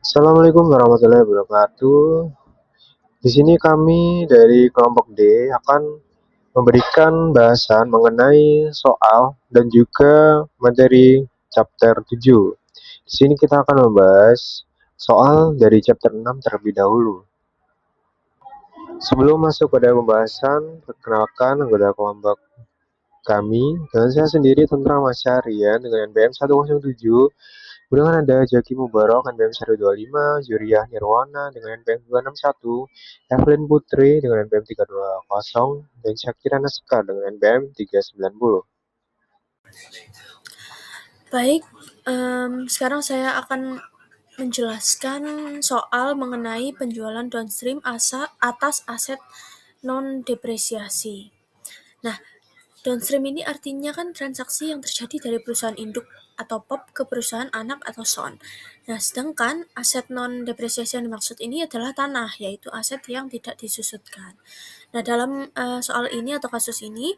Assalamualaikum warahmatullahi wabarakatuh. Di sini kami dari kelompok D akan memberikan bahasan mengenai soal dan juga materi chapter 7. Di sini kita akan membahas soal dari chapter 6 terlebih dahulu. Sebelum masuk pada pembahasan, perkenalkan anggota kelompok kami dengan saya sendiri Tentara Mas Syarian dengan NPM 107. Kemudian ada Jaki Mubarok NPM 125, Juriah Nirwana dengan NPM 261, Evelyn Putri dengan NPM 320, dan Syakira Naskar dengan NPM 390. Baik, sekarang saya akan menjelaskan soal mengenai penjualan downstream atas aset non-depresiasi. Nah, downstream ini artinya kan transaksi yang terjadi dari perusahaan induk atau POP ke perusahaan anak atau SON. Nah, sedangkan aset non-depresiasi yang dimaksud ini adalah tanah, yaitu aset yang tidak disusutkan. Nah, dalam soal ini atau kasus ini,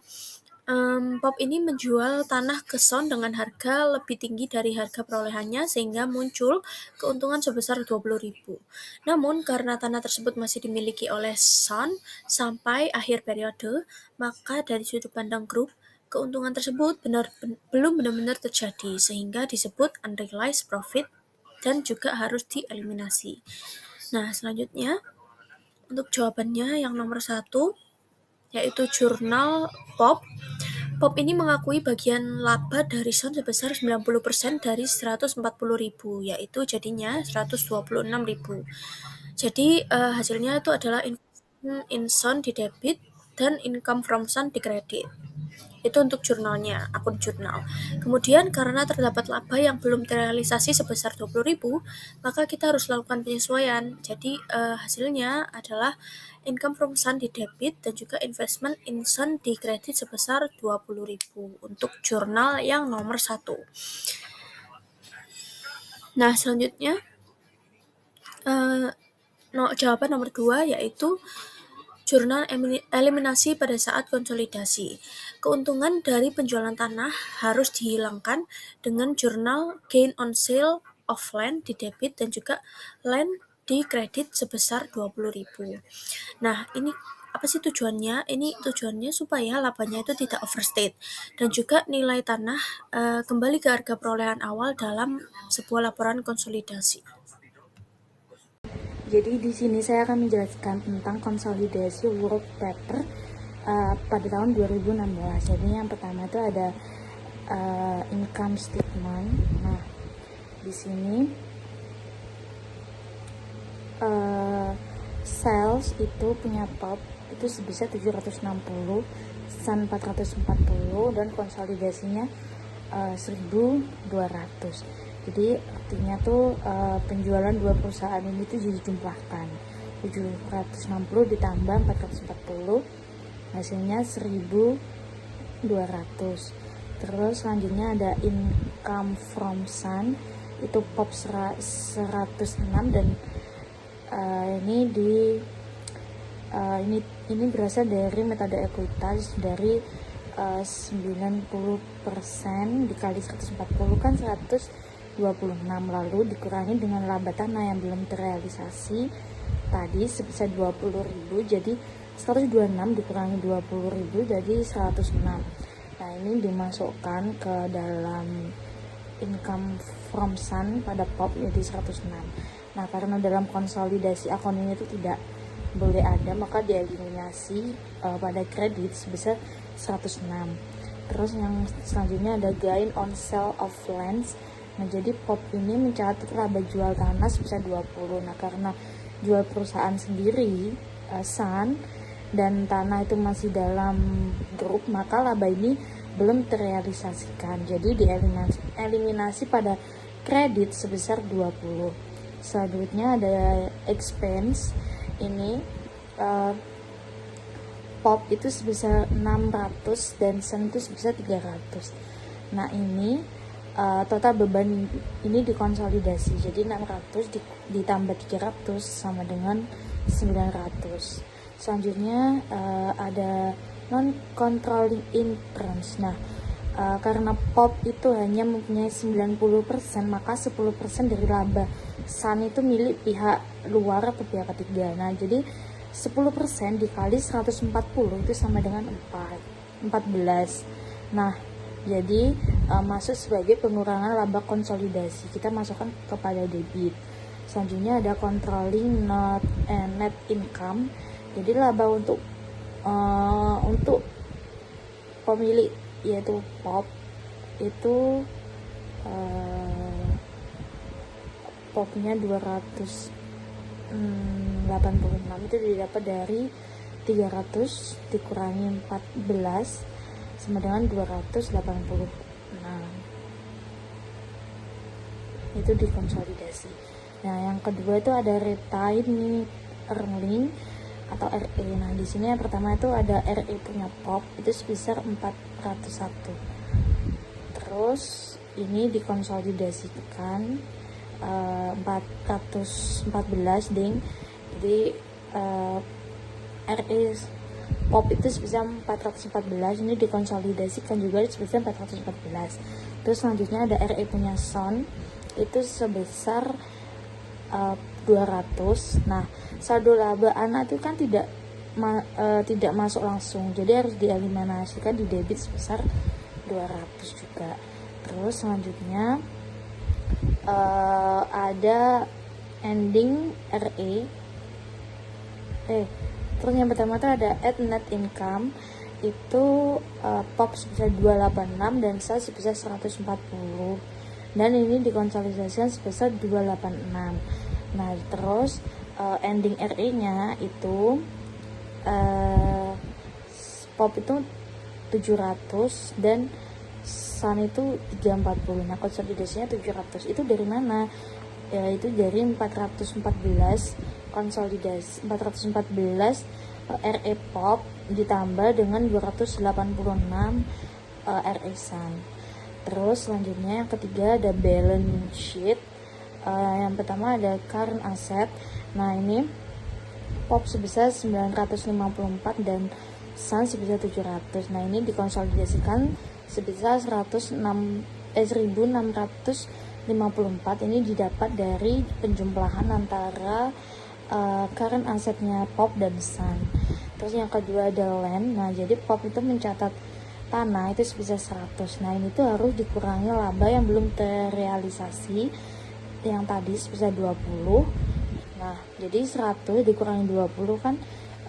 POP ini menjual tanah ke SON dengan harga lebih tinggi dari harga perolehannya sehingga muncul keuntungan sebesar 20.000. Namun karena tanah tersebut masih dimiliki oleh SON sampai akhir periode, maka dari sudut pandang grup, keuntungan tersebut belum benar-benar terjadi sehingga disebut unrealized profit dan juga harus dieliminasi. Nah, selanjutnya untuk jawabannya yang nomor 1 yaitu jurnal POP. POP ini mengakui bagian laba dari SON sebesar 90% dari 140.000, yaitu jadinya 126.000. Jadi hasilnya itu adalah investment in SON di debit dan income from SON di kredit. Itu untuk jurnalnya, akun jurnal. Kemudian karena terdapat laba yang belum terrealisasi sebesar 20.000, maka kita harus lakukan penyesuaian. Jadi hasilnya adalah income from SON di debit dan juga investment in SON di kredit sebesar 20.000 untuk jurnal yang nomor 1. Nah, selanjutnya jawaban nomor 2 yaitu jurnal eliminasi pada saat konsolidasi. Keuntungan dari penjualan tanah harus dihilangkan dengan jurnal gain on sale of land di debit dan juga land di kredit sebesar 20.000. Nah, ini apa sih tujuannya? Ini tujuannya supaya labanya itu tidak overstate dan juga nilai tanah kembali ke harga perolehan awal dalam sebuah laporan konsolidasi. Jadi di sini saya akan menjelaskan tentang konsolidasi work paper pada tahun 2016. Jadi yang pertama itu ada income statement. Nah, di sini sales itu punya POP itu sebesar 760, SAN 440 dan konsolidasinya 1.200. Jadi artinya tuh penjualan dua perusahaan ini tuh dijumlahkan 760 ditambah 440 hasilnya 1.200. Terus selanjutnya ada income from SUN itu POP 106 dan ini berasal dari metode ekuitas dari 90% dikali 140 kan 126, lalu dikurangi dengan laba tanah yang belum terrealisasi tadi sebesar 20.000, jadi 126 dikurangi 20.000 jadi 106. Nah, ini dimasukkan ke dalam income from SUN pada POP jadi 106. Nah, karena dalam konsolidasi akun ini itu tidak boleh ada, maka dieliminasi pada kredit sebesar 106. Terus yang selanjutnya ada gain on sale of lands. Nah, jadi POP ini mencatat laba jual tanah sebesar 20. Nah, karena jual perusahaan sendiri SUN dan tanah itu masih dalam grup, maka laba ini belum terrealisasikan. Jadi dieliminasi pada kredit sebesar 20. Selanjutnya ada expense. Ini POP itu sebesar 600 dan SUN itu sebesar 300. Nah, ini total beban ini dikonsolidasi. Jadi 600 ditambah 300 sama dengan 900. Selanjutnya ada non controlling interest. Nah, karena pop itu hanya mempunyai 90%, maka 10% dari laba Sun itu milik pihak luar atau pihak ketiga. Nah, jadi 10% dikali 140 itu sama dengan 14. Nah, jadi masuk sebagai pengurangan laba konsolidasi. Kita masukkan kepada debit. Selanjutnya ada controlling net income. Jadi laba untuk pemilik yaitu pop itu popnya 286 itu didapat dari 300 dikurangi 14 sama dengan 286. Itu dikonsolidasi. Nah, yang kedua itu ada retained earning atau RE. Nah, di sini yang pertama itu ada RE punya pop itu sebesar 401. Terus ini dikonsolidasikan 414 ding. Jadi RE pop itu sebesar 414, ini dikonsolidasikan juga sebesar 414. Terus selanjutnya ada RE punya Son itu sebesar 200. Nah, saldo laba anak itu kan tidak masuk langsung, jadi harus dieliminasikan di debit sebesar 200 juga. Terus selanjutnya ada ending RE. Terus yang pertama itu ada add net income itu pop sebesar 286 dan SAS sebesar 140, dan ini dikonsolidasikan sebesar 286. Nah, terus ending RE nya itu pop itu 700 dan Sun itu 340. Nah, konsolidasinya 700 itu dari mana? Itu dari 414 konsolidasi 414 RE pop ditambah dengan 286 RE Sun. Terus selanjutnya yang ketiga ada balance sheet. Yang pertama ada current asset. Nah, ini pop sebesar 954 dan Sun sebesar 700. Nah, ini dikonsolidasikan sebesar 1654. Ini didapat dari penjumlahan antara current asetnya pop dan Sun. Terus yang kedua ada land. Nah, jadi pop itu mencatat tanah itu sebesar 100. Nah, ini tuh harus dikurangi laba yang belum terrealisasi yang tadi sebesar 20. Nah, jadi 100 dikurangi 20 kan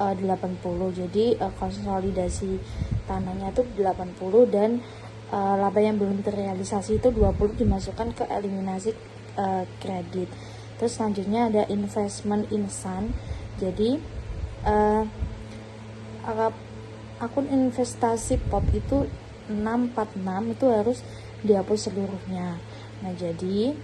80. Jadi konsolidasi tanahnya itu 80 dan laba yang belum terrealisasi itu 20 dimasukkan ke eliminasi kredit. Terus selanjutnya ada investment in Sun. Jadi akun investasi pop itu 646 itu harus dihapus seluruhnya. Nah, jadi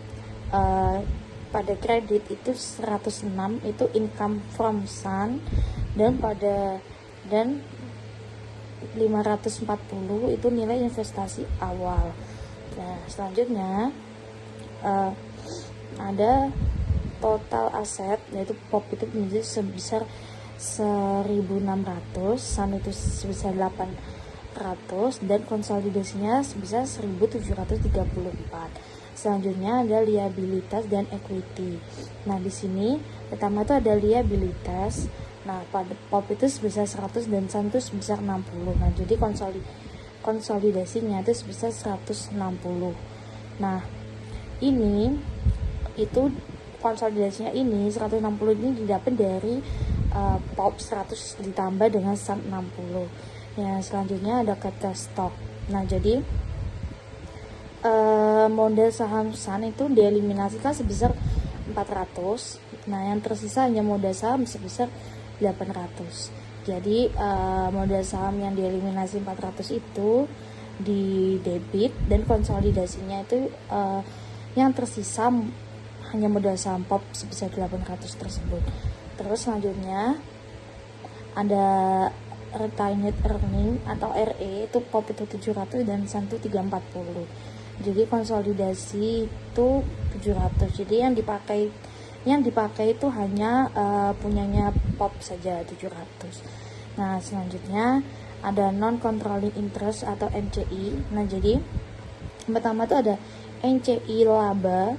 pada kredit itu 106 itu income from Sun dan 540 itu nilai investasi awal. Nah, selanjutnya ada total aset, yaitu pop itu menjadi sebesar 1.600, Sun itu sebesar 800 dan konsolidasinya sebesar 1.734. Selanjutnya ada liabilitas dan equity. Nah, di sini pertama itu ada liabilitas. Nah, pada pop itu sebesar 100 dan Sun itu sebesar 60. Nah, jadi konsolidasinya itu sebesar 160. Nah, ini itu konsolidasinya ini 160 ini didapat dari pop 100 ditambah dengan Sun 60. Ya, selanjutnya ada kata stok. Nah, jadi modal saham Sun itu dieliminasikan sebesar 400. Nah, yang tersisa hanya modal saham sebesar 800. Jadi modal saham yang dieliminasi 400 itu di debit dan konsolidasinya itu yang tersisa hanya modal saham pop sebesar 800 tersebut. Terus selanjutnya ada retained earning atau RE itu pop itu 700 dan Sun itu 340. Jadi konsolidasi itu 700. Jadi yang dipakai itu hanya punyanya pop saja 700. Nah, selanjutnya ada non controlling interest atau NCI. Nah, jadi yang pertama tuh ada NCI laba.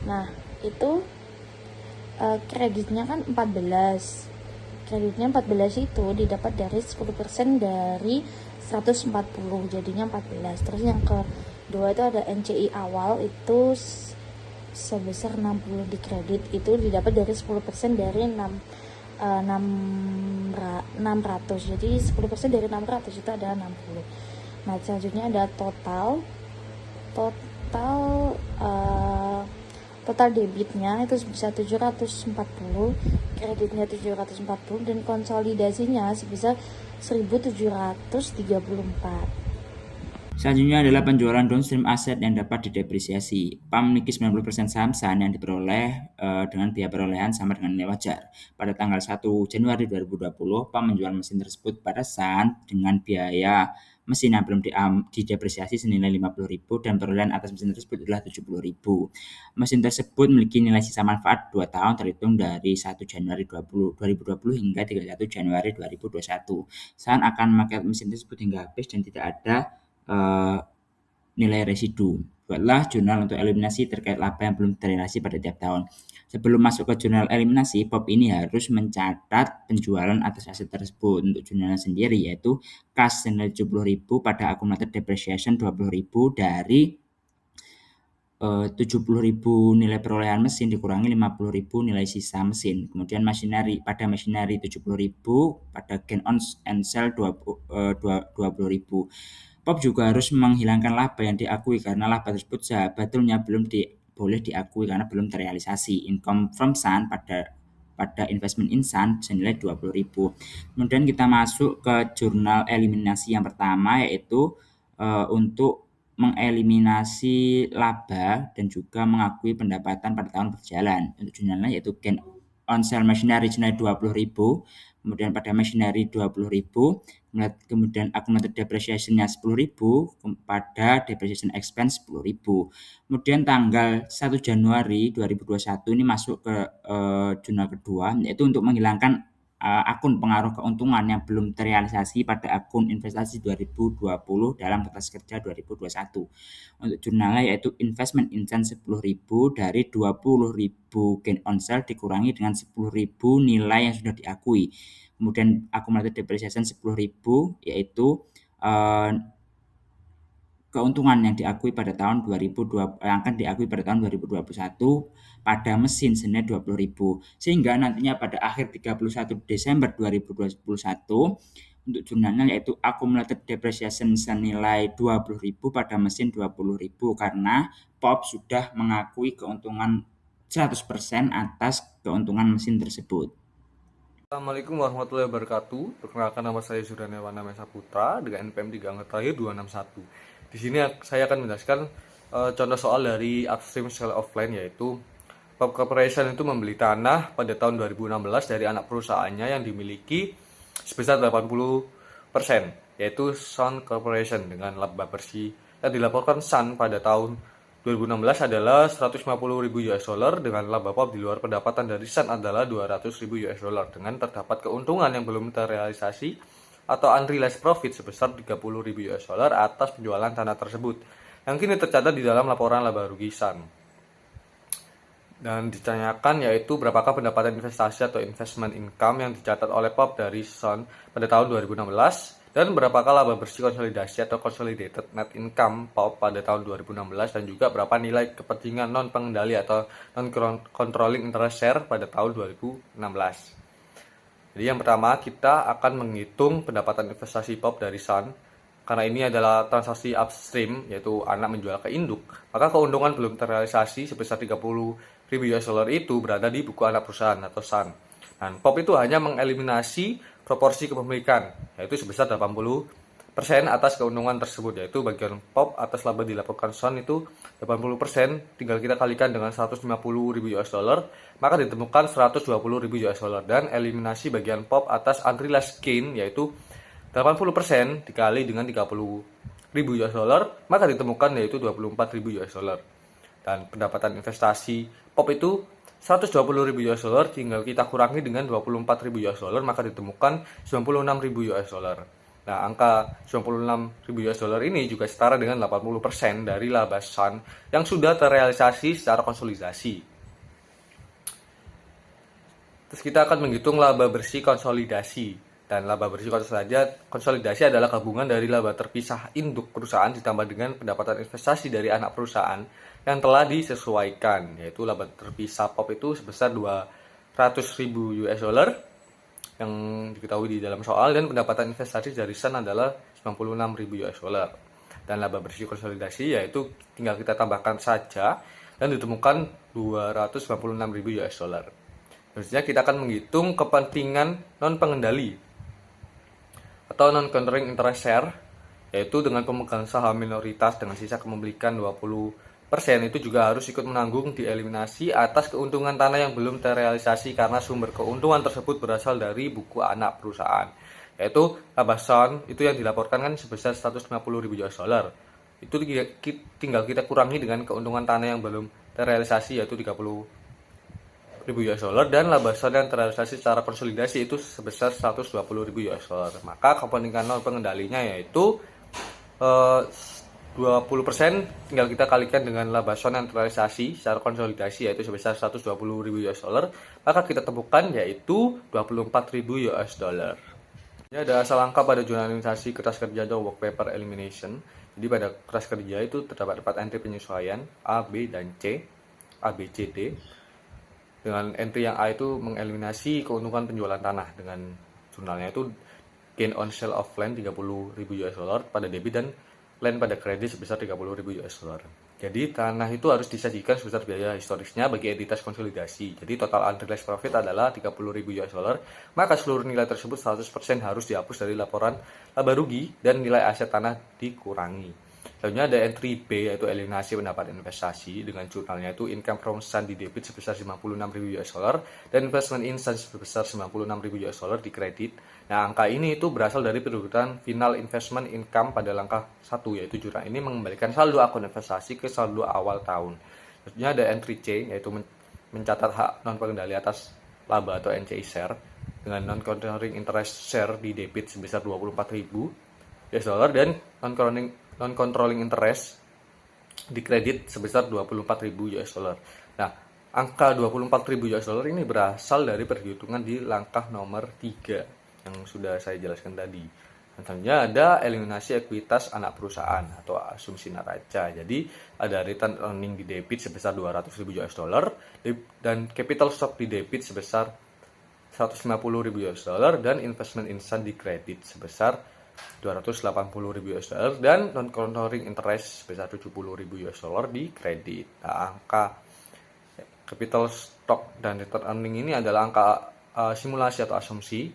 Nah, itu kreditnya kan 14. Kreditnya 14 itu didapat dari 10% dari 140, jadinya 14. Terus yang kedua itu ada NCI awal, itu sebesar 60 di kredit, itu didapat dari 10% dari 600. Jadi 10% dari 600 itu adalah 60. Nah, selanjutnya ada total debitnya itu sebesar 740, kreditnya 740, dan konsolidasinya sebesar 1734. Selanjutnya adalah penjualan downstream aset yang dapat didepresiasi. PAM memiliki 90% saham SAN yang diperoleh dengan biaya perolehan sama dengan nilai wajar. Pada tanggal 1 Januari 2020, PAM menjual mesin tersebut pada SAN dengan biaya mesin yang belum didepresiasi senilai 50.000 dan perolehan atas mesin tersebut adalah 70.000. Mesin tersebut memiliki nilai sisa manfaat 2 tahun terhitung dari 1 Januari 2020 hingga 31 Januari 2021. SAN akan memakai mesin tersebut hingga habis dan tidak ada nilai residu. Buatlah jurnal untuk eliminasi terkait laba yang belum terrealisasi pada tiap tahun. Sebelum masuk ke jurnal eliminasi, POP ini harus mencatat penjualan atas aset tersebut. Untuk jurnalnya sendiri yaitu kas senilai 70.000 pada accumulated depreciation 20.000 dari 70.000 nilai perolehan mesin dikurangi 50.000 nilai sisa mesin. Kemudian pada machinery 70.000, pada gain on and sell 20.000. POP juga harus menghilangkan laba yang diakui karena laba tersebut sebetulnya belum boleh diakui karena belum terrealisasi. Income from SAN pada investment in SAN senilai 20.000. Kemudian kita masuk ke jurnal eliminasi yang pertama, yaitu untuk mengeliminasi laba dan juga mengakui pendapatan pada tahun berjalan. Untuk jurnalnya yaitu gain on sale machinery senilai 20.000, kemudian pada machinery 20.000, kemudian accumulated depreciation-nya 10.000, pada depreciation expense 10.000. Kemudian tanggal 1 Januari 2021 ini masuk ke jurnal kedua, yaitu untuk menghilangkan akun pengaruh keuntungan yang belum terrealisasi pada akun investasi 2020 dalam kertas kerja 2021. Untuk jurnalnya yaitu investment in SAN 10.000 dari 20.000 gain on sale dikurangi dengan 10.000 nilai yang sudah diakui. Kemudian accumulated depreciation 10.000 yaitu keuntungan yang diakui pada tahun 2021 pada mesin senilai 20.000, sehingga nantinya pada akhir 31 Desember 2021 untuk jurnalnya yaitu accumulated depreciation senilai 20.000 pada mesin 20.000 karena POP sudah mengakui keuntungan 100% atas keuntungan mesin tersebut. Assalamualaikum warahmatullahi wabarakatuh. Perkenalkan, nama saya Zurana Wanamesa Saputra dengan NPM 3 angka terakhir 261. Di sini saya akan menjelaskan contoh soal dari upstream sale offline, yaitu POP Corporation itu membeli tanah pada tahun 2016 dari anak perusahaannya yang dimiliki sebesar 80%, yaitu Sun Corporation, dengan laba bersih yang dilaporkan Sun pada tahun 2016 adalah 150.000 US dollar, dengan laba POP di luar pendapatan dari Sun adalah 200.000 US dollar, dengan terdapat keuntungan yang belum terrealisasi atau unrealized profit sebesar 30.000 US dollar atas penjualan tanah tersebut, yang kini tercatat di dalam laporan laba rugi Sun. Dan ditanyakan yaitu berapakah pendapatan investasi atau investment income yang dicatat oleh POP dari Sun pada tahun 2016, dan berapakah laba bersih konsolidasi atau consolidated net income POP pada tahun 2016, dan juga berapa nilai kepentingan non pengendali atau non controlling interest share pada tahun 2016. Jadi yang pertama kita akan menghitung pendapatan investasi POP dari Sun. Karena ini adalah transaksi upstream, yaitu anak menjual ke induk, maka keuntungan belum terrealisasi sebesar 30.000 US dollar itu berada di buku anak perusahaan atau Sun. Dan POP itu hanya mengeliminasi proporsi kepemilikan, yaitu sebesar 80% atas keuntungan tersebut, yaitu bagian POP atas laba dilaporkan Sun itu 80%, tinggal kita kalikan dengan 150.000 US dollar, maka ditemukan 120.000 US dollar, dan eliminasi bagian POP atas unrealized gain yaitu 80% dikali dengan 30.000 US dollar, maka ditemukan yaitu 24.000 US dollar. Dan pendapatan investasi POP itu 120.000 US dollar, tinggal kita kurangi dengan 24.000 US dollar, maka ditemukan 96.000 US dollar. Nah, angka 96.000 US dollar ini juga setara dengan 80% dari laba Sun yang sudah terrealisasi secara konsolidasi. Terus kita akan menghitung laba bersih konsolidasi. Dan laba bersih konsolidasi adalah gabungan dari laba terpisah induk perusahaan ditambah dengan pendapatan investasi dari anak perusahaan yang telah disesuaikan, yaitu laba terpisah POP itu sebesar 200.000 US dollar yang diketahui di dalam soal, dan pendapatan investasi dari Sun adalah 96.000 US dollar. Dan laba bersih konsolidasi yaitu tinggal kita tambahkan saja dan ditemukan 296.000 US dollar. Selanjutnya kita akan menghitung kepentingan non-pengendali atau non-controlling interest share, yaitu dengan pemegang saham minoritas dengan sisa kepemilikan 20%, itu juga harus ikut menanggung dieliminasi atas keuntungan tanah yang belum terrealisasi karena sumber keuntungan tersebut berasal dari buku anak perusahaan, yaitu laba Sun itu yang dilaporkan kan sebesar 150.000 US dollar. Itu tinggal kita kurangi dengan keuntungan tanah yang belum terrealisasi, yaitu 30.000 US dollar, dan laba Sun yang terrealisasi secara konsolidasi itu sebesar 120.000 US dollar. Maka kepentingan non pengendalinya yaitu 20%, tinggal kita kalikan dengan laba Sun yang terrealisasi secara konsolidasi yaitu sebesar 120.000 US dollar, maka kita temukan yaitu 24.000 US dollar. Ini ada asal angka pada jurnalisasi kertas kerja atau work paper elimination. Jadi pada kertas kerja itu terdapat 4 entry penyesuaian A, B, dan C, A, B, C, D. Dengan entry yang A itu mengeliminasi keuntungan penjualan tanah, dengan jurnalnya itu gain on sale of land 30.000 US dollar pada debit dan land pada kredit sebesar 30.000 US dollar. Jadi tanah itu harus disajikan sebesar biaya historisnya bagi entitas konsolidasi. Jadi total unrealized profit adalah 30.000 US dollar, maka seluruh nilai tersebut 100% harus dihapus dari laporan laba rugi dan nilai aset tanah dikurangi. Selanjutnya ada entry B yaitu eliminasi pendapatan investasi, dengan jurnalnya itu income from Sun di debit sebesar 56.000 US dollar dan investment in Sun sebesar 96.000 US dollar di kredit. Nah, angka ini itu berasal dari perujukan final investment income pada langkah 1, yaitu jurnal ini mengembalikan saldo akun investasi ke saldo awal tahun. Selanjutnya ada entry C yaitu mencatat hak non pengendali atas laba atau NCI share dengan non controlling interest share di debit sebesar 24.000 US dollar dan non-controlling interest di kredit sebesar 24.000 US dollar. Nah, angka 24.000 US dollar ini berasal dari perhitungan di langkah nomor 3 yang sudah saya jelaskan tadi. Selanjutnya ada eliminasi ekuitas anak perusahaan atau asumsi neraca. Jadi ada return earning di debit sebesar 200.000 US dollar dan capital stock di debit sebesar 150.000 US dollar dan investment in Sun di kredit sebesar 280.000 US dollar dan non-controlling interest sebesar 70.000 US dollar di kredit. Nah, angka capital stock dan return earning ini adalah angka simulasi atau asumsi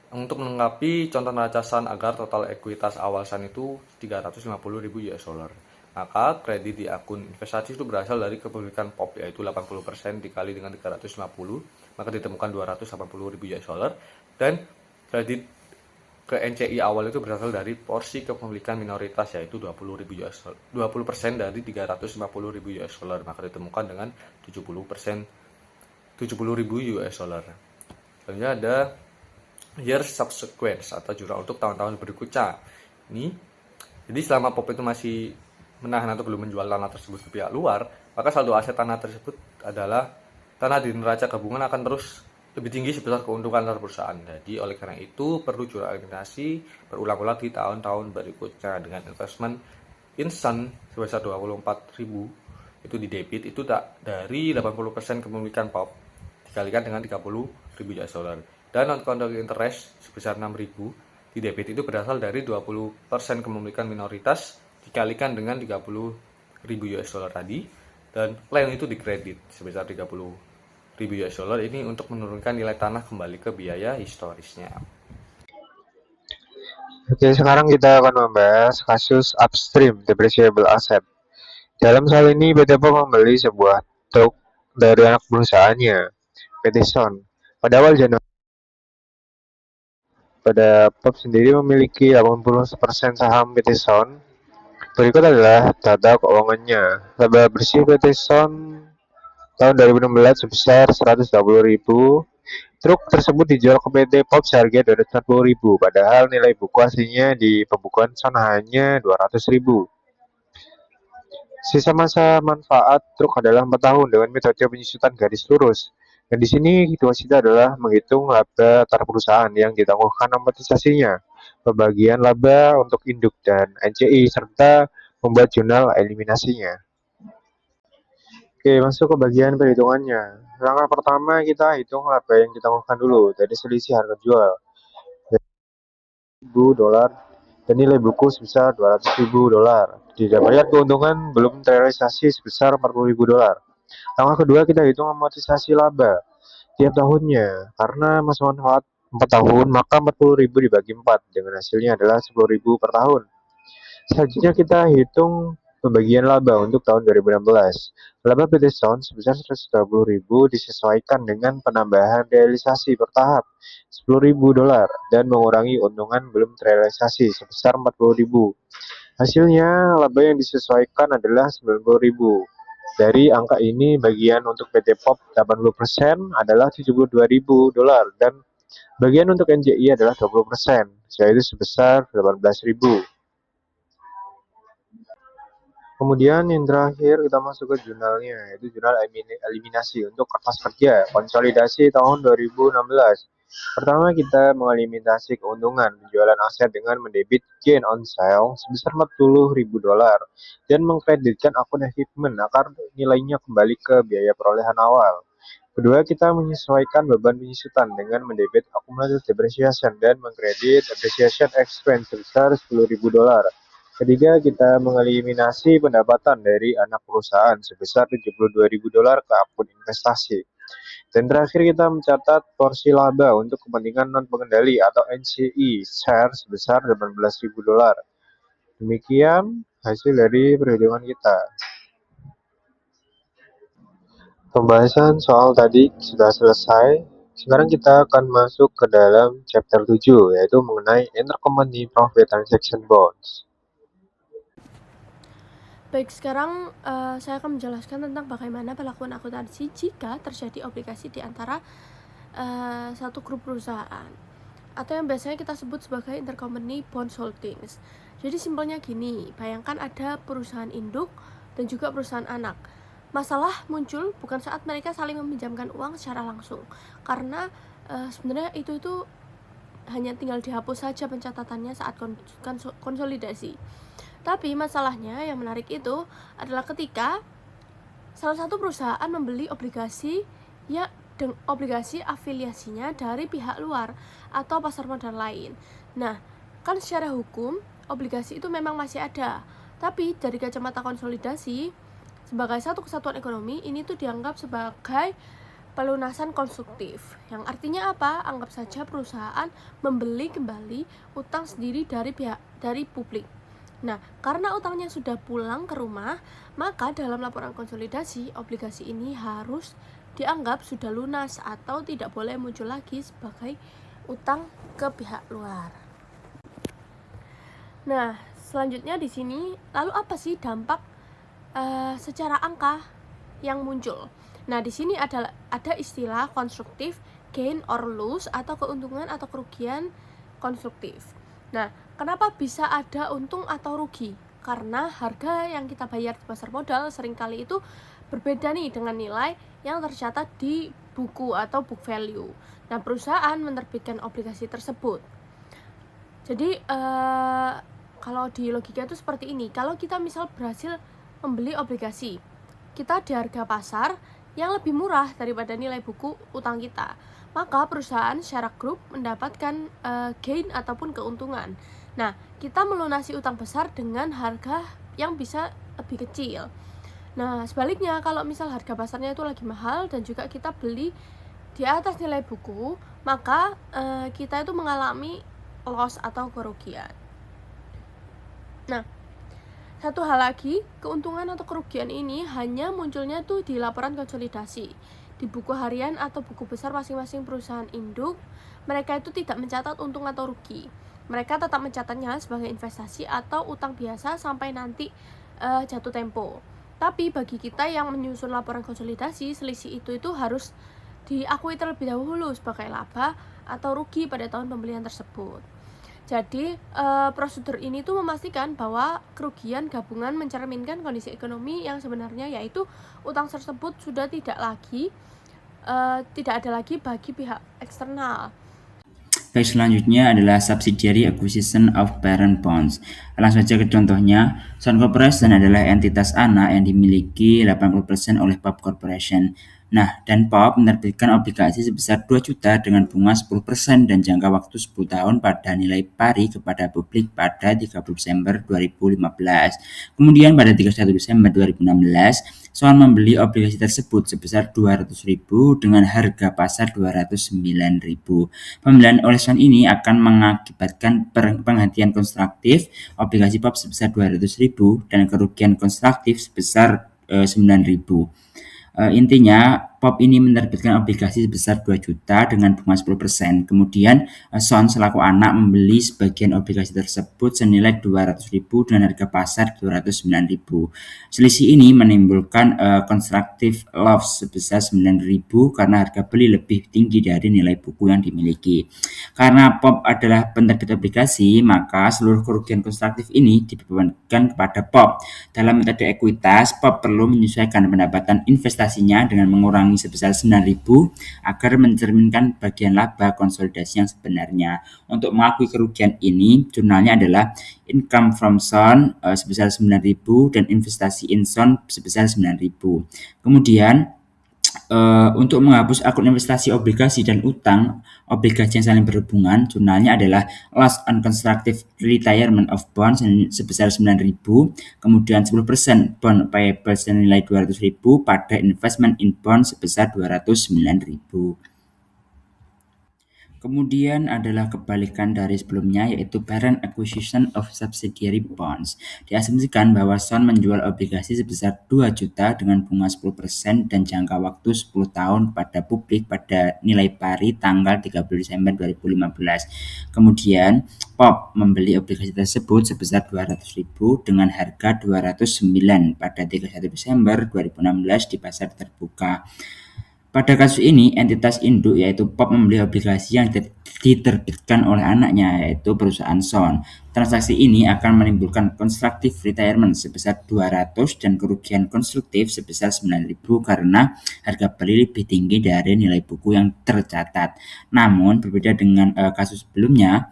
untuk melengkapi contoh neraca Sun agar total ekuitas awal Sun itu 350.000 US dollar. Maka kredit di akun investasi itu berasal dari kepemilikan POP yaitu 80% dikali dengan 350, maka ditemukan 280.000 US dollar, dan kredit ke NCI awal itu berasal dari porsi kepemilikan minoritas yaitu 20.000 US dollar, 20% dari 350.000 US dollar, maka ditemukan dengan 70.000 US dollar. Selanjutnya ada year subsequent atau jurnal untuk tahun-tahun berikutnya. Ini jadi selama POP itu masih menahan atau belum menjual tanah tersebut ke pihak luar, maka saldo aset tanah tersebut adalah tanah di neraca gabungan akan terus lebih tinggi sebesar keuntungan dari perusahaan. Jadi oleh karena itu perlu jurnal eliminasi berulang-ulang di tahun-tahun berikutnya dengan investment in Sun sebesar 24.000 itu di debit itu tak dari 80% kepemilikan POP dikalikan dengan 30.000 US dollar dan non-controlling interest sebesar 6.000 di debit itu berasal dari 20% kepemilikan minoritas dikalikan dengan 30.000 US dollar tadi, dan land itu di kredit sebesar 30.000 US dollar ini untuk menurunkan nilai tanah kembali ke biaya historisnya. Oke, sekarang kita akan membahas kasus upstream depreciable asset. Dalam hal ini PT POP membeli sebuah truk dari anak perusahaannya, PT Sun. Pada awal Januari, pada POP sendiri memiliki 80% saham PT Sun. Berikut adalah data keuangannya. Laba bersih PT Sun tahun 2016 sebesar 120.000 Truk tersebut dijual ke PT POP seharga Rp240.000, padahal nilai buku aslinya di pembukuan Son hanya Rp200.000. Sisa masa manfaat truk adalah 4 tahun dengan metode penyusutan garis lurus. Dan di sini kita adalah menghitung laba antar perusahaan yang ditangguhkan amortisasinya, pembagian laba untuk induk dan NCI, serta membuat jurnal eliminasinya. Oke, masuk ke bagian perhitungannya. Langkah pertama kita hitung laba yang ditangguhkan dulu dari selisih harga jual $1.000 dan nilai buku sebesar $200.000. Didapat lihat keuntungan belum terrealisasi sebesar $40.000. Langkah kedua kita hitung amortisasi laba tiap tahunnya. Karena masa manfaat 4 tahun, maka 40.000 dibagi 4 dengan hasilnya adalah 10.000 per tahun. Selanjutnya kita hitung pembagian laba untuk tahun 2016. Laba PT Son sebesar 120.000 disesuaikan dengan penambahan realisasi bertahap $10.000 dan mengurangi untungan belum terrealisasi sebesar 40.000. Hasilnya laba yang disesuaikan adalah 90.000. Dari angka ini, bagian untuk PT POP 80% adalah $72.000 dan bagian untuk NCI adalah 20%, yaitu sebesar 18.000. Kemudian yang terakhir kita masuk ke jurnalnya, yaitu jurnal eliminasi untuk kertas kerja konsolidasi tahun 2016. Pertama, kita mengeliminasi keuntungan penjualan aset dengan mendebit gain on sale sebesar $40.000 dan mengkreditkan akun achievement agar nilainya kembali ke biaya perolehan awal. Kedua, kita menyesuaikan beban penyusutan dengan mendebit accumulated depreciation dan mengkredit depreciation expense sebesar $10.000. Ketiga, kita mengeliminasi pendapatan dari anak perusahaan sebesar $72.000 ke akun investasi. Dan terakhir kita mencatat porsi laba untuk kepentingan non-pengendali atau NCI share sebesar $18.000. Demikian hasil dari perhitungan kita. Pembahasan soal tadi sudah selesai. Sekarang kita akan masuk ke dalam chapter 7, yaitu mengenai intercompany profit transaction bonds. Baik, sekarang saya akan menjelaskan tentang bagaimana perlakuan akuntansi jika terjadi obligasi di antara satu grup perusahaan atau yang biasanya kita sebut sebagai intercompany bond holdings. Jadi simpelnya gini, bayangkan ada perusahaan induk dan juga perusahaan anak. Masalah muncul bukan saat mereka saling meminjamkan uang secara langsung, karena sebenarnya itu hanya tinggal dihapus saja pencatatannya saat konsolidasi. Tapi masalahnya yang menarik itu adalah ketika salah satu perusahaan membeli obligasi obligasi afiliasinya dari pihak luar atau pasar modal lain. Nah, kan secara hukum obligasi itu memang masih ada, tapi dari kacamata konsolidasi sebagai satu kesatuan ekonomi ini tuh dianggap sebagai pelunasan konstruktif. Yang artinya apa? Anggap saja perusahaan membeli kembali utang sendiri dari publik. Nah, karena utangnya sudah pulang ke rumah, maka dalam laporan konsolidasi, obligasi ini harus dianggap sudah lunas atau tidak boleh muncul lagi sebagai utang ke pihak luar. Nah, selanjutnya di sini, lalu apa sih dampak secara angka yang muncul? Nah, di sini ada istilah konstruktif gain or loss atau keuntungan atau kerugian konstruktif. Nah, kenapa bisa ada untung atau rugi? Karena harga yang kita bayar di pasar modal seringkali itu berbeda nih dengan nilai yang tercatat di buku atau book value. Nah, perusahaan menerbitkan obligasi tersebut. Jadi, kalau di logika itu seperti ini. Kalau kita misal berhasil membeli obligasi, kita di harga pasar yang lebih murah daripada nilai buku utang kita, maka perusahaan secara grup mendapatkan gain ataupun keuntungan. Nah, kita melunasi utang besar dengan harga yang bisa lebih kecil. Nah, sebaliknya kalau misal harga pasarnya itu lagi mahal dan juga kita beli di atas nilai buku, maka kita itu mengalami loss atau kerugian. Nah, satu hal lagi, keuntungan atau kerugian ini hanya munculnya tuh di laporan konsolidasi. Di buku harian atau buku besar masing-masing perusahaan induk, mereka itu tidak mencatat untung atau rugi. Mereka tetap mencatatnya sebagai investasi atau utang biasa sampai nanti jatuh tempo. Tapi bagi kita yang menyusun laporan konsolidasi, selisih itu harus diakui terlebih dahulu sebagai laba atau rugi pada tahun pembelian tersebut. Jadi prosedur ini tuh memastikan bahwa kerugian gabungan mencerminkan kondisi ekonomi yang sebenarnya, yaitu utang tersebut sudah tidak ada lagi bagi pihak eksternal. Baik, selanjutnya adalah subsidiary acquisition of parent bonds. Langsung saja ke contohnya. Sun Corporation adalah entitas anak yang dimiliki 80% oleh Pop Corporation. Nah, dan Pop menerbitkan obligasi sebesar 2 juta dengan bunga 10% dan jangka waktu 10 tahun pada nilai pari kepada publik pada 30 Desember 2015. Kemudian pada 31 Desember 2016, Sun membeli obligasi tersebut sebesar 200.000 dengan harga pasar 209.000. Pembelian oleh Sun ini akan mengakibatkan penghentian konstruktif obligasi Pop sebesar 200.000 dan kerugian konstruktif sebesar 9.000. Intinya Pop ini menerbitkan obligasi sebesar 2 juta dengan bunga 10%. Kemudian Son selaku anak membeli sebagian obligasi tersebut senilai 200.000 dengan harga pasar 209.000. Selisih ini menimbulkan constructive loss sebesar 9.000 karena harga beli lebih tinggi dari nilai buku yang dimiliki. Karena Pop adalah penerbit obligasi, maka seluruh kerugian konstruktif ini dibebankan kepada Pop. Dalam metode ekuitas, Pop perlu menyesuaikan pendapatan investasinya dengan mengurangi sebesar 9.000 agar mencerminkan bagian laba konsolidasi yang sebenarnya. Untuk mengakui kerugian ini, jurnalnya adalah income from Sun sebesar 9.000 dan investasi in Sun sebesar 9.000. Kemudian untuk menghapus akun investasi obligasi dan utang obligasi yang saling berhubungan, jurnalnya adalah loss on constructive retirement of bonds sebesar 9.000, kemudian 10% bond payable senilai 200.000 pada investment in bond sebesar 209.000. Kemudian adalah kebalikan dari sebelumnya, yaitu parent acquisition of subsidiary bonds. Diasumsikan bahwa Sun menjual obligasi sebesar 2 juta dengan bunga 10% dan jangka waktu 10 tahun pada publik pada nilai pari tanggal 30 Desember 2015. Kemudian Pop membeli obligasi tersebut sebesar 200.000 dengan harga 209 pada 31 Desember 2016 di pasar terbuka. Pada kasus ini, entitas induk yaitu Pop membeli obligasi yang diterbitkan oleh anaknya yaitu perusahaan Sun. Transaksi ini akan menimbulkan constructive retirement sebesar 200 dan kerugian konstruktif sebesar 9.000 karena harga beli lebih tinggi dari nilai buku yang tercatat. Namun berbeda dengan kasus sebelumnya,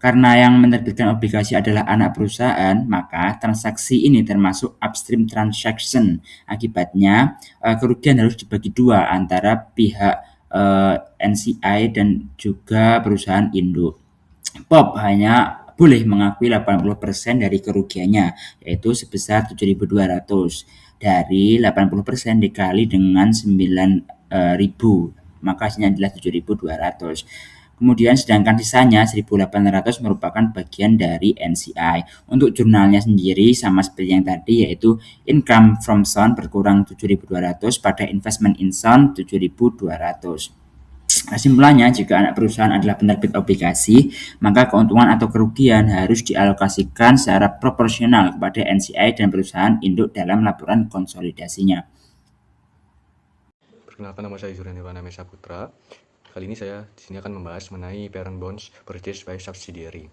karena yang menerbitkan obligasi adalah anak perusahaan, maka transaksi ini termasuk upstream transaction. Akibatnya, kerugian harus dibagi dua antara pihak NCI dan juga perusahaan induk. Pop hanya boleh mengakui 80% dari kerugiannya, yaitu sebesar 7.200. Dari 80% dikali dengan 9.000, maka hasilnya adalah 7.200. Kemudian sedangkan sisanya 1.800 merupakan bagian dari NCI. Untuk jurnalnya sendiri sama seperti yang tadi, yaitu income from Sun berkurang 7.200 pada investment in Sun 7.200. Kesimpulannya, jika anak perusahaan adalah penerbit obligasi, maka keuntungan atau kerugian harus dialokasikan secara proporsional kepada NCI dan perusahaan induk dalam laporan konsolidasinya. Perkenalkan, nama saya Zurian Iwana Mesa Putra. Kali ini saya di sini akan membahas mengenai parent bonds purchased by subsidiary.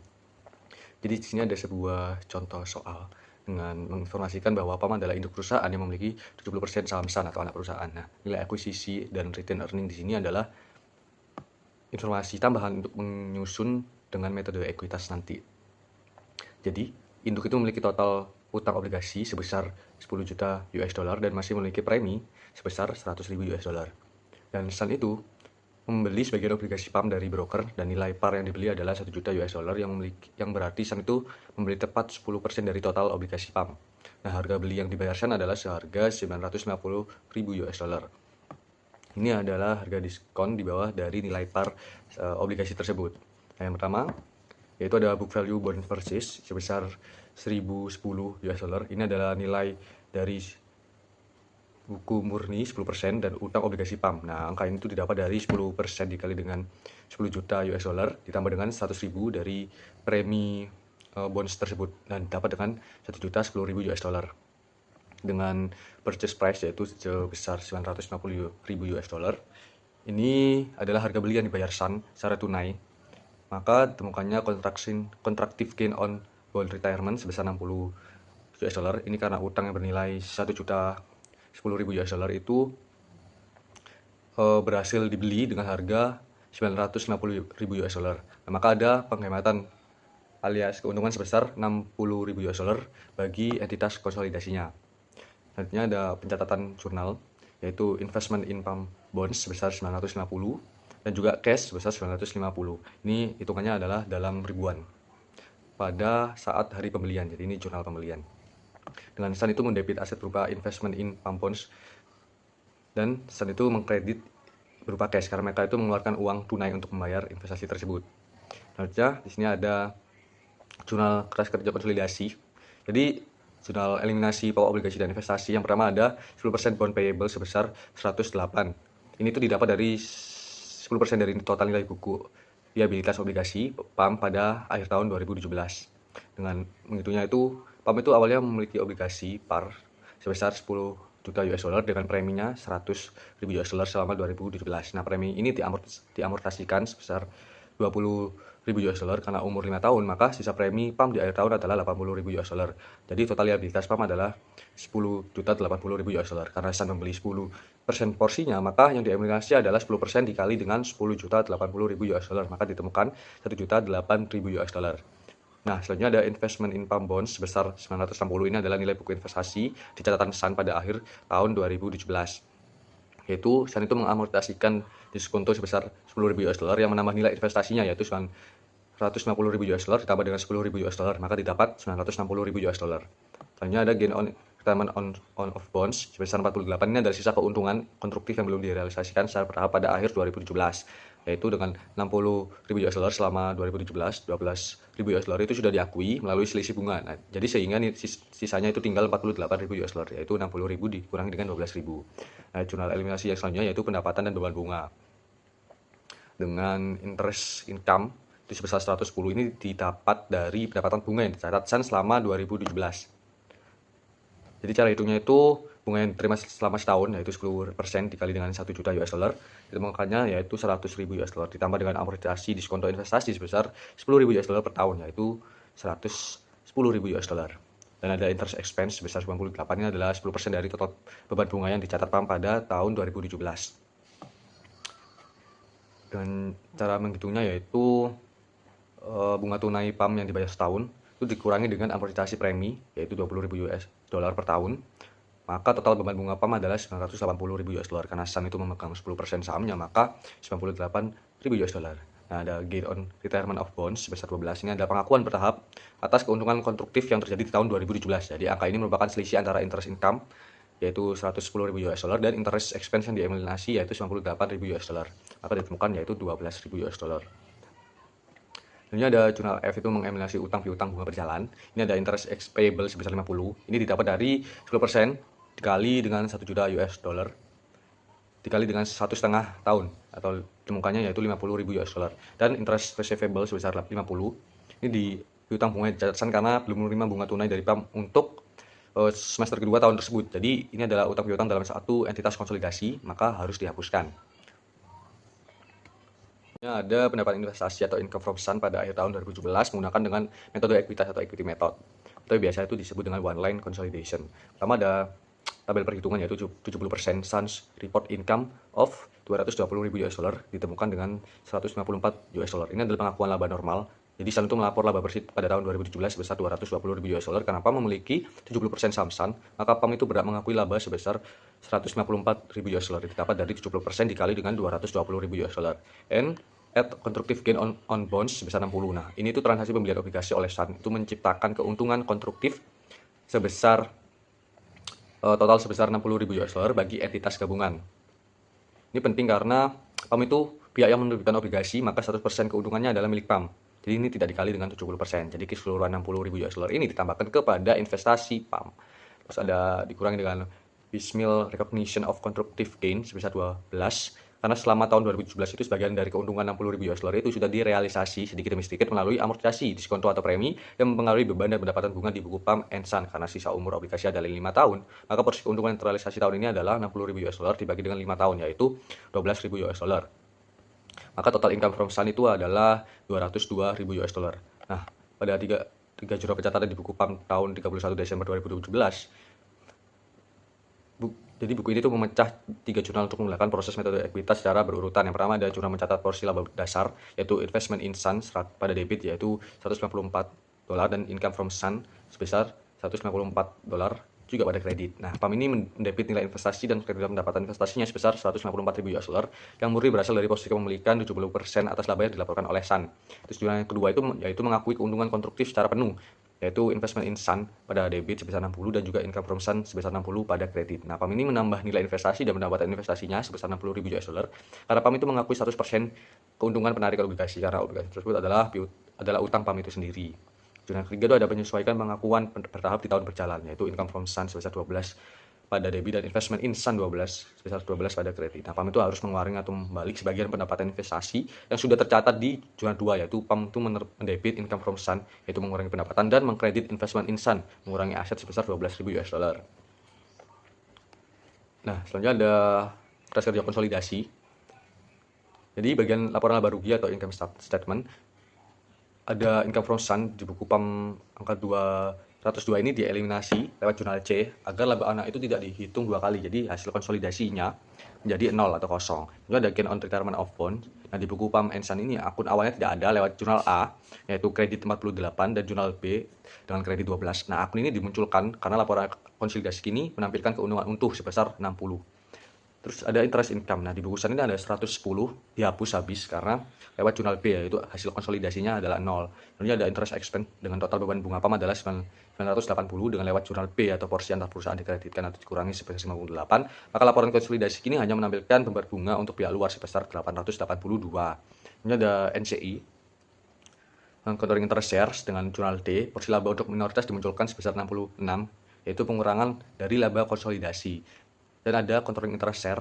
Jadi di sini ada sebuah contoh soal dengan menginformasikan bahwa PAM adalah induk perusahaan yang memiliki 70% saham Sun atau anak perusahaan. Nah, nilai akuisisi dan return earning di sini adalah informasi tambahan untuk menyusun dengan metode ekuitas nanti. Jadi, induk itu memiliki total utang obligasi sebesar 10 juta US dollar dan masih memiliki premi sebesar 100.000 US dollar. Dan Sun itu membeli sebagian obligasi PAM dari broker dan nilai par yang dibeli adalah 1 juta US dollar yang berarti Sun itu membeli tepat 10% dari total obligasi PAM. Nah, harga beli yang dibayar Sun adalah seharga 950.000 US dollar. Ini adalah harga diskon di bawah dari nilai par obligasi tersebut. Nah, yang pertama yaitu ada book value bond purchase sebesar 1.010 US dollar. Ini adalah nilai dari buku murni 10% dan utang obligasi PAM. Nah, angka ini itu didapat dari 10% dikali dengan 10 juta US dollar ditambah dengan 100.000 dari premi bonds tersebut dan dapat dengan 1 juta 10.000 US dollar. Dengan purchase price yaitu sebesar 950.000 US dollar. Ini adalah harga beli yang dibayar Sun secara tunai. Maka ditemukannya contractive gain on bond retirement sebesar 60 US dollar. Ini karena utang yang bernilai 1.010.000 US dollar itu berhasil dibeli dengan harga 950.000 US dollar. Nah, maka ada penghematan alias keuntungan sebesar 60.000 US dollar bagi entitas konsolidasinya. Selanjutnya ada pencatatan jurnal, yaitu investment in pump bonds sebesar 950 dan juga cash sebesar 950. Ini hitungannya adalah dalam ribuan pada saat hari pembelian. Jadi ini jurnal pembelian. Dengan Sun itu mendebit aset berupa investment in pump bonds dan Sun itu mengkredit berupa cash karena mereka itu mengeluarkan uang tunai untuk membayar investasi tersebut. Selanjutnya di sini ada jurnal kerja konsolidasi. Jadi jurnal eliminasi pokok obligasi dan investasi yang pertama ada 10% bond payable sebesar 108. Ini tuh didapat dari 10% dari total nilai buku liabilitas obligasi PAM pada akhir tahun 2017. Dengan menghitungnya itu, PAM itu awalnya memiliki obligasi par sebesar 10 juta US dollar dengan preminya 100.000 US dollar selama 2017. Nah, premi ini diamortasikan sebesar 20.000 US dollar karena umur 5 tahun, maka sisa premi PAM di akhir tahun adalah 80.000 US dollar. Jadi total liabilitas PAM adalah 10.080.000 US dollar. Karena Sun membeli 10% porsinya, maka yang dieliminasi adalah 10% dikali dengan 10.080.000 US dollar, maka ditemukan 1.008.000 US dollar. Nah, selanjutnya ada investment in pump bonds sebesar 960. Ini adalah nilai buku investasi di catatan Sun pada akhir tahun 2017. Yaitu Sun itu mengamortasikan diskonto sebesar 10.000 US dollar yang menambah nilai investasinya, yaitu 150.000 US dollar ditambah dengan 10.000 US dollar, maka didapat 960.000 US dollar. Selanjutnya ada gain on retirement on of bonds sebesar 48. Ini adalah sisa keuntungan konstruktif yang belum direalisasikan secara bertahap pada akhir 2017, yaitu dengan 60.000 US dollar selama 2017, 12.000 US dollar itu sudah diakui melalui selisih bunga. Nah, jadi sehingga sisanya itu tinggal 48.000 US dollar, yaitu 60.000 dikurangi dengan 12.000. Nah, jurnal eliminasi yang selanjutnya yaitu pendapatan dan beban bunga. Dengan interest income itu sebesar 110, ini didapat dari pendapatan bunga yang dicatat Sun selama 2017. Jadi cara hitungnya itu bunga yang diterima selama setahun yaitu 10% dikali dengan 1 juta US dollar, ditemukannya yaitu 100.000 US dollar ditambah dengan amortisasi diskonto investasi sebesar 10.000 US dollar per tahun, yaitu 110.000 US dollar. Dan ada interest expense sebesar 98. Ini adalah 10% dari total beban bunga yang dicatat PAM pada tahun 2017. Dan cara menghitungnya yaitu bunga tunai PAM yang dibayar setahun itu dikurangi dengan amortisasi premi yaitu 20.000 US dollar per tahun, maka total beban bunga PAM adalah 980.000 US dollar. Karena Sun itu memegang 10% sahamnya, maka 98.000 US dollar. Nah, ada gain on retirement of bonds sebesar 12. Ini adalah pengakuan bertahap atas keuntungan konstruktif yang terjadi di tahun 2017. Jadi angka ini merupakan selisih antara interest income yaitu 110.000 US dollar dan interest expense yang dieliminasi yaitu 98.000 US dollar. Maka ditemukan yaitu 12.000 US dollar. Selanjutnya ada jurnal F itu mengeliminasi utang piutang bunga berjalan. Ini ada interest payable sebesar 50. Ini didapat dari 10% dikali dengan 1 juta US dollar dikali dengan 1,5 tahun atau temukannya yaitu 50.000 US dollar. Dan interest receivable sebesar 50. Ini di piutang bunga catatan karena belum menerima bunga tunai dari PAM untuk semester kedua tahun tersebut. Jadi ini adalah utang piutang dalam satu entitas konsolidasi, maka harus dihapuskan. Ada pendapat investasi atau income from Sun pada akhir tahun 2017 menggunakan dengan metode ekuitas atau equity method. Atau biasa itu disebut dengan one line consolidation. Pertama ada tabel perhitungan yaitu 70% Sun's report income of 220.000 US dollar ditemukan dengan 154 US dollar. Ini adalah pengakuan laba normal. Jadi Sun itu melapor laba bersih pada tahun 2017 sebesar 220.000 US dollar karena PAM memiliki 70% saham Sun, maka PAM itu berhak mengakui laba sebesar 154.000 US dollar didapat dari 70% dikali dengan 220.000 US dollar. And at constructive gain on bonds sebesar 60. Nah, ini itu transaksi pembelian obligasi oleh Sun itu menciptakan keuntungan konstruktif sebesar total sebesar 60.000 US dollar bagi entitas gabungan. Ini penting karena PAM itu pihak yang menerbitkan obligasi, maka 100% keuntungannya adalah milik PAM. Jadi ini tidak dikali dengan 70%. Jadi keseluruhan 60.000 US dollar ini ditambahkan kepada investasi PAM. Terus ada dikurangi dengan piecemeal recognition of constructive gain sebesar 12 Karena selama tahun 2017 itu sebagian dari keuntungan 60.000 US dollar itu sudah direalisasi sedikit demi sedikit melalui amortisasi, diskonto atau premi yang mempengaruhi beban dan pendapatan bunga di buku Pam and Son. Karena sisa umur obligasi adalah 5 tahun, maka porsi keuntungan yang terrealisasi tahun ini adalah 60.000 US dollar dibagi dengan 5 tahun, yaitu 12.000 US dollar. Maka total income from Sun itu adalah 202.000 US dollar. Nah, pada tiga jurnal pencatatan di buku Pam tahun 31 Desember 2017, jadi buku ini tuh memecah 3 jurnal untuk menggunakan proses metode ekuitas secara berurutan. Yang pertama ada jurnal mencatat porsi laba dasar, yaitu investment in Sun pada debit yaitu $194 dan income from Sun sebesar $194 juga pada kredit. Nah, PAM ini mendebit nilai investasi dan kredit pendapatan investasinya sebesar 154.000 US dollar yang murni berasal dari posisi kepemilikan 70% atas laba yang dilaporkan oleh Sun. Terus jurnal yang kedua itu yaitu mengakui keuntungan konstruktif secara penuh, yaitu investment in Sun pada debit sebesar 60 dan juga income from Sun sebesar 60 pada kredit. Nah, PAM ini menambah nilai investasi dan pendapatan investasinya sebesar 60.000 US dollar karena PAM itu mengakui 100% keuntungan penarikan obligasi karena obligasi tersebut adalah utang PAM itu sendiri. Jurnal ketiga itu ada penyesuaian pengakuan bertahap di tahun berjalan, yaitu income from Sun sebesar 12 pada debit dan investment in Sun 12 sebesar 12 pada kredit. Nah, PAM itu harus mengurangi atau membalik sebagian pendapatan investasi yang sudah tercatat di jurnal 2, yaitu PAM itu mendebit income from Sun yaitu mengurangi pendapatan dan mengkredit investment in Sun mengurangi aset sebesar 12.000 US dollar. Nah, selanjutnya ada kerja konsolidasi. Jadi bagian laporan laba rugi atau income statement ada income from Sun di buku PAM angka 202 ini dieliminasi lewat jurnal C agar laba anak itu tidak dihitung 2 kali. Jadi hasil konsolidasinya menjadi 0 atau kosong. Lalu ada gain on retirement of bond. Nah, di buku PAM and Sun ini akun awalnya tidak ada lewat jurnal A yaitu kredit 48 dan jurnal B dengan kredit 12. Nah, akun ini dimunculkan karena laporan konsolidasi ini menampilkan keuntungan utuh sebesar 60. Terus ada interest income. Nah, di buku Sun ini ada 110 dihapus habis karena lewat jurnal B yaitu hasil konsolidasinya adalah 0. Kemudian ada interest expense dengan total beban bunga PAM adalah 980 dengan lewat jurnal B atau porsi antar perusahaan dikreditkan atau dikurangi sebesar 58. Maka laporan konsolidasi ini hanya menampilkan beban bunga untuk pihak luar sebesar 882. Kemudian ada NCI non-controlling interest shares dengan jurnal D, porsi laba untuk minoritas dimunculkan sebesar 66 yaitu pengurangan dari laba konsolidasi. Dan ada controlling interest share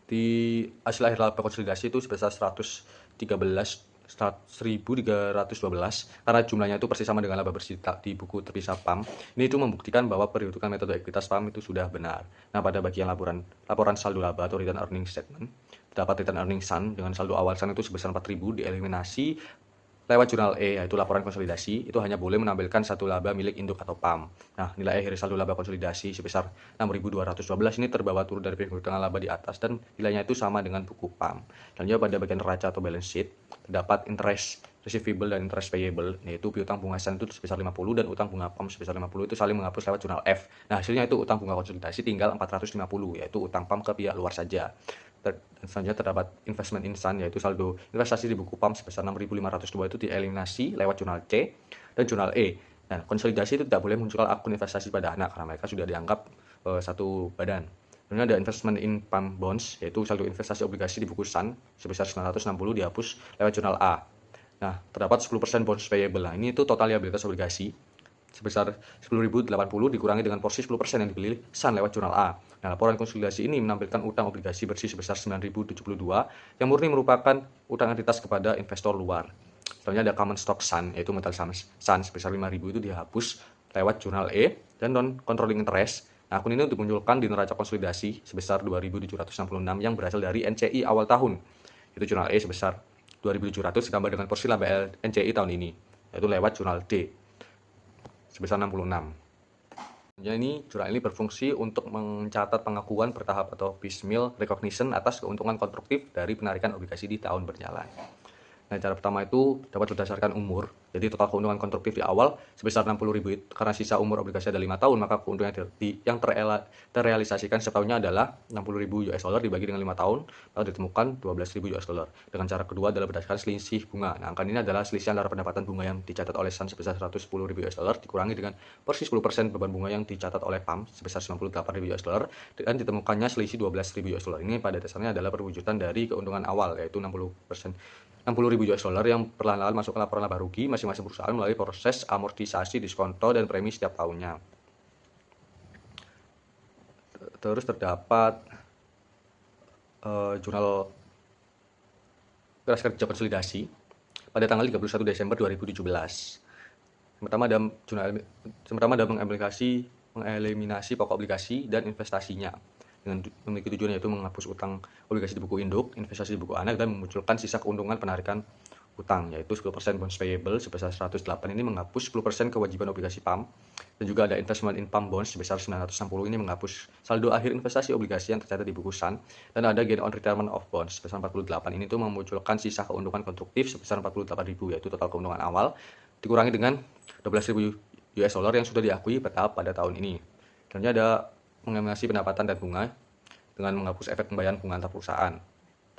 di hasil akhir laba konsolidasi itu sebesar 1.312 karena jumlahnya itu persis sama dengan laba bersih di buku terpisah PAM. Ini itu membuktikan bahwa perhitungan metode ekuitas PAM itu sudah benar. Nah, pada bagian laporan saldo laba atau return earning statement terdapat return earning Sun dengan saldo awal Sun itu sebesar 4.000 dieliminasi lewat jurnal E yaitu laporan konsolidasi itu hanya boleh menampilkan satu laba milik induk atau PAM. Nah, nilai akhir saldo laba konsolidasi sebesar 6.212 ini terbawa turun dari perhitungan laba di atas dan nilainya itu sama dengan buku PAM. Selanjutnya pada bagian neraca atau balance sheet terdapat interest receivable dan interest payable yaitu piutang bunga Sun itu sebesar 50 dan utang bunga PAM sebesar 50 itu saling menghapus lewat jurnal F. Nah, hasilnya itu utang bunga konsolidasi tinggal 450 yaitu utang PAM ke pihak luar saja. Selanjutnya terdapat investment in Sun yaitu saldo investasi di buku PAM sebesar 6.502 itu dieliminasi lewat jurnal C dan jurnal E. Nah, konsolidasi itu tidak boleh muncul akun investasi pada anak karena mereka sudah dianggap satu badan. Kemudian ada investment in PAM bonds yaitu saldo investasi obligasi di buku Sun sebesar 960 dihapus lewat jurnal A. Nah, terdapat 10% bonds payable. Nah, ini itu total liabilitas obligasi sebesar 10.080 dikurangi dengan porsi 10% yang dibeli Sun lewat jurnal A. Nah, laporan konsolidasi ini menampilkan utang obligasi bersih sebesar 9.072 yang murni merupakan utang entitas kepada investor luar. Selanjutnya ada common stock Sun yaitu modal Sun sebesar 5.000 itu dihapus lewat jurnal E dan non controlling interest. Nah, akun ini dimunculkan di neraca konsolidasi sebesar 2.766 yang berasal dari NCI awal tahun. Itu jurnal E sebesar 2.700 ditambah dengan porsi laba NCI tahun ini yaitu lewat jurnal D sebesar 66. Jadi ini jurnal ini berfungsi untuk mencatat pengakuan bertahap atau piecemeal recognition atas keuntungan konstruktif dari penarikan obligasi di tahun berjalan. Nah, cara pertama itu dapat berdasarkan umur. Jadi total keuntungan konstruktif di awal sebesar 60.000 karena sisa umur obligasi ada 5 tahun, maka keuntungan yang terrealisasikan setahunnya adalah 60.000 US dollar dibagi dengan 5 tahun, lalu ditemukan 12.000 US dollar. Dengan cara kedua adalah berdasarkan selisih bunga. Nah, angka ini adalah selisih antara pendapatan bunga yang dicatat oleh Sun sebesar 110.000 US dollar dikurangi dengan porsi 10% beban bunga yang dicatat oleh PAM sebesar 98.000 US dollar dan ditemukannya selisih 12.000 US dollar. Ini pada dasarnya adalah perwujudan dari keuntungan awal yaitu 60.000 US dollar yang perlahan-lahan masuk ke laporan laba rugi masing-masing perusahaan melalui proses amortisasi, diskonto, dan premi setiap tahunnya. Terus terdapat jurnal beras kerja konsolidasi pada tanggal 31 Desember 2017. Yang pertama ada mengeliminasi pokok obligasi dan investasinya dengan memiliki tujuan yaitu menghapus utang obligasi di buku induk, investasi di buku anak, dan memunculkan sisa keuntungan penarikan utang yaitu 10% bonds payable sebesar 108 ini menghapus 10% kewajiban obligasi PAM, dan juga ada investment in PAM bonds sebesar 960 ini menghapus saldo akhir investasi obligasi yang tercatat di buku SAN, dan ada gain on retirement of bonds sebesar 48 ini tuh memunculkan sisa keuntungan konstruktif sebesar 48.000 yaitu total keuntungan awal dikurangi dengan 12.000 US dollar yang sudah diakui bertahap pada tahun ini. Selanjutnya ada mengeliminasi pendapatan dan bunga dengan menghapus efek pembayaran bunga antar perusahaan.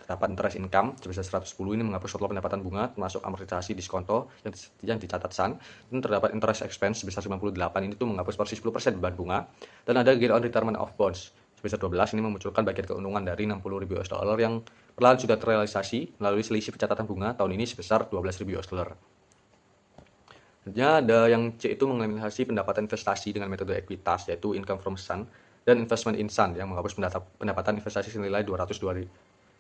Terdapat interest income sebesar 110 ini menghapus total pendapatan bunga termasuk amortisasi diskonto yang dicatat SAN, dan terdapat interest expense sebesar 98 ini tuh menghapus porsi 10% beban bunga, dan ada gain on retirement of bonds sebesar 12 ini memunculkan bagian keuntungan dari 60.000 US dollar yang perlahan sudah terrealisasi melalui selisih pencatatan bunga tahun ini sebesar 12.000 US dollar. Selanjutnya ada yang C itu mengeliminasi pendapatan investasi dengan metode ekuitas yaitu income from SAN dan investment in SAN yang menghapus pendapatan investasi senilai 202.000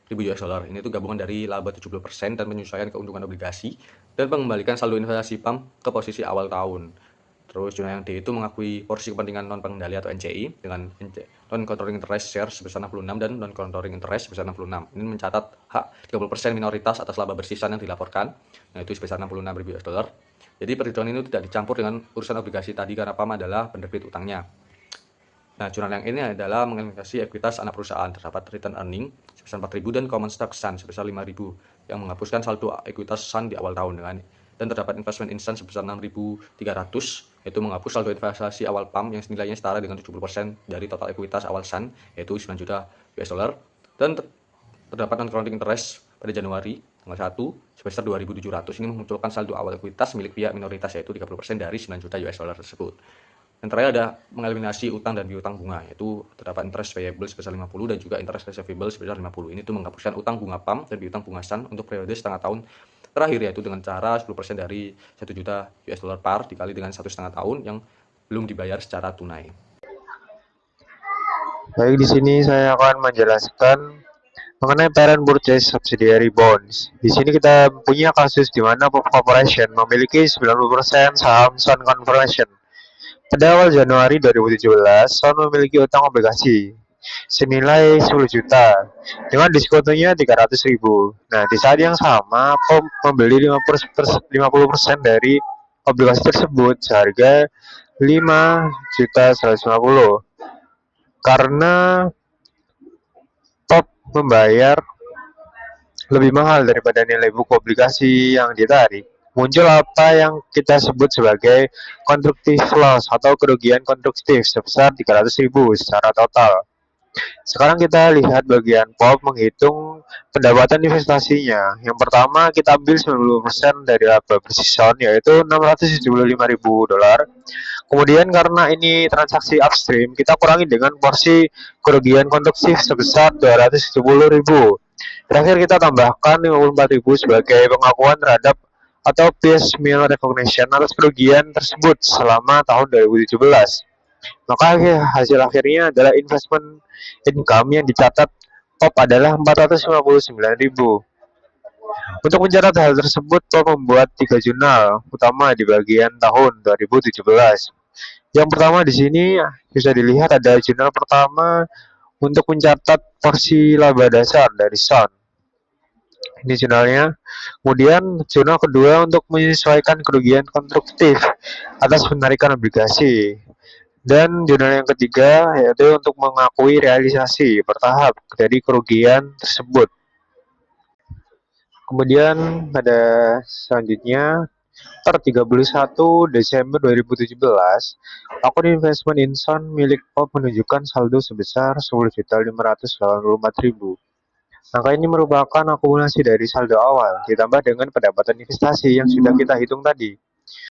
US dollar. Ini tuh gabungan dari laba 70% dan penyesuaian keuntungan obligasi dan mengembalikan saldo investasi PAM ke posisi awal tahun. Terus zona yang D itu mengakui porsi kepentingan non pengendali atau NCI dengan non controlling interest share sebesar 66 dan non controlling interest sebesar 66. Ini mencatat hak 30% minoritas atas laba bersih SAN yang dilaporkan, yaitu sebesar 66.000 US dollar. Jadi perhitungan ini tidak dicampur dengan urusan obligasi tadi karena PAM adalah penerbit utangnya. Nah, jurnal yang ini adalah mengeliminasi ekuitas anak perusahaan. Terdapat return earning sebesar 4.000 dan common stock SAN sebesar 5.000 yang menghapuskan saldo ekuitas SAN di awal tahun dengan, dan terdapat investment in SAN sebesar 6.300 yaitu menghapus saldo investasi awal PAM yang nilainya setara dengan 70% dari total ekuitas awal SAN yaitu 9 juta US dollar, dan terdapat non controlling interest pada Januari tanggal 1 sebesar 2.700 ini memunculkan saldo awal ekuitas milik pihak minoritas yaitu 30% dari 9 juta US dollar tersebut. Yang terakhir ada mengeliminasi utang dan piutang bunga, yaitu terdapat interest payable sebesar 50 dan juga interest receivable sebesar 50. Ini tuh menghapuskan utang bunga PAM dan piutang bunga SAN untuk periode setengah tahun terakhir, yaitu dengan cara 10% dari 1 juta US dollar par dikali dengan 1,5 tahun yang belum dibayar secara tunai. Baik, di sini saya akan menjelaskan mengenai parent purchase subsidiary bonds. Di sini kita punya kasus di mana Pop Corporation memiliki 90% saham Sun Corporation. Pada awal Januari 2017, Sun memiliki utang obligasi senilai 10 juta dengan diskontonya 300.000. Nah, di saat yang sama, Pop membeli 50% dari obligasi tersebut seharga 5.150. Karena Pop membayar lebih mahal daripada nilai buku obligasi yang ditarik, muncul apa yang kita sebut sebagai constructive loss atau kerugian konstruktif sebesar 300.000 secara total. Sekarang kita lihat bagian Pop menghitung pendapatan investasinya. Yang pertama kita ambil 90% dari laba bersih Sun yaitu 675.000 dolar. Kemudian karena ini transaksi upstream, kita kurangi dengan porsi kerugian konstruktif sebesar 270.000. Terakhir kita tambahkan 54.000 sebagai pengakuan terhadap atau piecemeal recognition atas kerugian tersebut selama tahun 2017. Maka hasil akhirnya adalah investment income yang dicatat Pop adalah 459.000. Untuk mencatat hal tersebut, Pop membuat 3 jurnal utama di bagian tahun 2017. Yang pertama di sini bisa dilihat ada jurnal pertama untuk mencatat porsi laba dasar dari Sun. Ini jurnalnya. Kemudian jurnal kedua untuk menyesuaikan kerugian konstruktif atas penarikan obligasi. Dan jurnal yang ketiga yaitu untuk mengakui realisasi bertahap dari kerugian tersebut. Kemudian pada selanjutnya per 31 Desember 2017, akun investment in Sun milik Pop menunjukkan saldo sebesar 10.584.000. Angka ini merupakan akumulasi dari saldo awal ditambah dengan pendapatan investasi yang sudah kita hitung tadi.